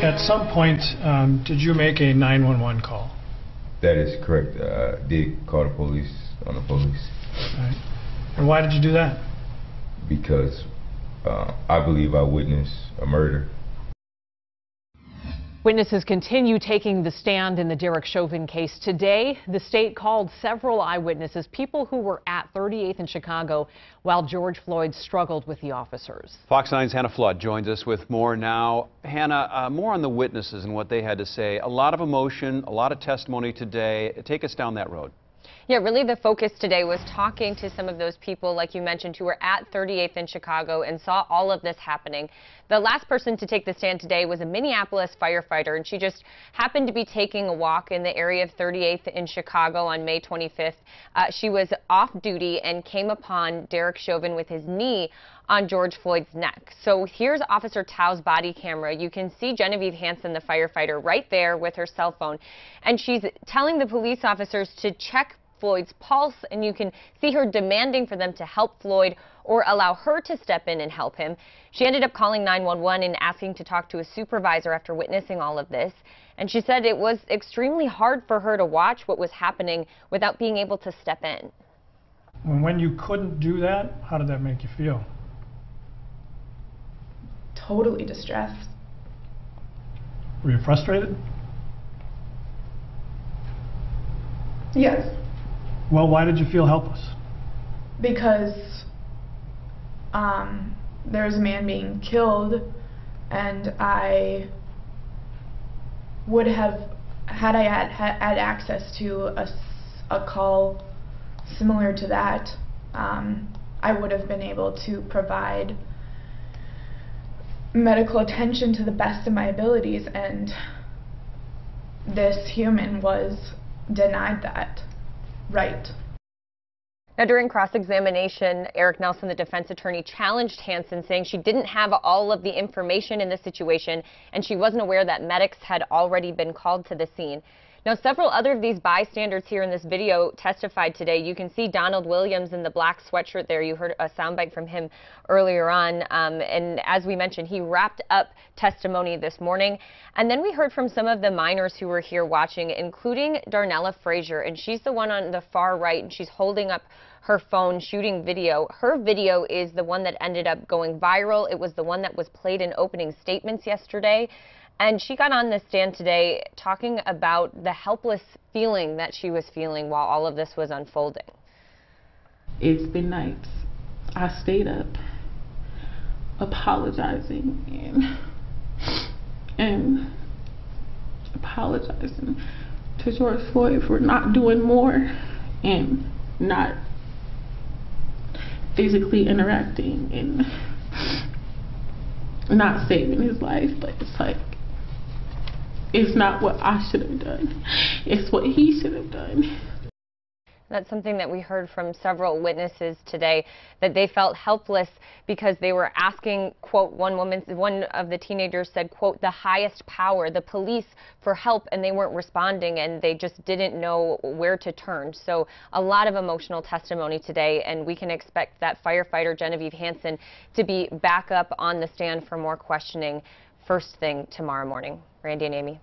At some point, did you make a 911 call? That is correct. I did call the police on the police. All right. And why did you do that? Because I believe I witnessed a murder. Witnesses continue taking the stand in the Derek Chauvin case. Today, the state called several eyewitnesses, people who were at 38th and Chicago while George Floyd struggled with the officers. Fox 9's Hannah Flood joins us with more now. Hannah, more on the witnesses and what they had to say. A lot of emotion, a lot of testimony today. Take us down that road. Yeah, really the focus today was talking to some of those people, like you mentioned, who were at 38th in Chicago and saw all of this happening. The last person to take the stand today was a Minneapolis firefighter, and she just happened to be taking a walk in the area of 38th in Chicago on May 25th. She was off duty and came upon Derek Chauvin with his knee on George Floyd's neck. So here's Officer Tao's body camera. You can see Genevieve Hansen, the firefighter, right there with her cell phone, and she's telling the police officers to check Floyd's pulse, and you can see her demanding for them to help Floyd or allow her to step in and help him. She ended up calling 911 and asking to talk to a supervisor after witnessing all of this. And she said it was extremely hard for her to watch what was happening without being able to step in. When you couldn't do that, how did that make you feel? Totally distressed. Were you frustrated? Yes. Well, why did you feel helpless? Because there's a man being killed, and I would have, had I had access to a call similar to that, I would have been able to provide medical attention to the best of my abilities, and this human was denied that right. Now, during cross-examination, Eric Nelson, the defense attorney, challenged Hansen, saying she didn't have all of the information in the situation and she wasn't aware that medics had already been called to the scene. Now, several other of these bystanders here in this video testified today. You can see Donald Williams in the black sweatshirt there. You heard a soundbite from him earlier on. And as we mentioned, he wrapped up testimony this morning. And then we heard from some of the minors who were here watching, including Darnella Frazier. And she's the one on the far right, and she's holding up her phone shooting video. Her video is the one that ended up going viral. It was the one that was played in opening statements yesterday. And she got on the stand today talking about the helpless feeling that she was feeling while all of this was unfolding. It's been nights. I stayed up apologizing and apologizing to George Floyd for not doing more and not physically interacting and not saving his life. But it's like, it's not what I should have done. It's what he should have done. That's something that we heard from several witnesses today, that they felt helpless because they were asking, quote, one of the teenagers said, quote, the highest power, the police, for help, and they weren't responding, and they just didn't know where to turn. So a lot of emotional testimony today, and we can expect that firefighter Genevieve Hansen to be back up on the stand for more questioning first thing tomorrow morning. Randy and Amy.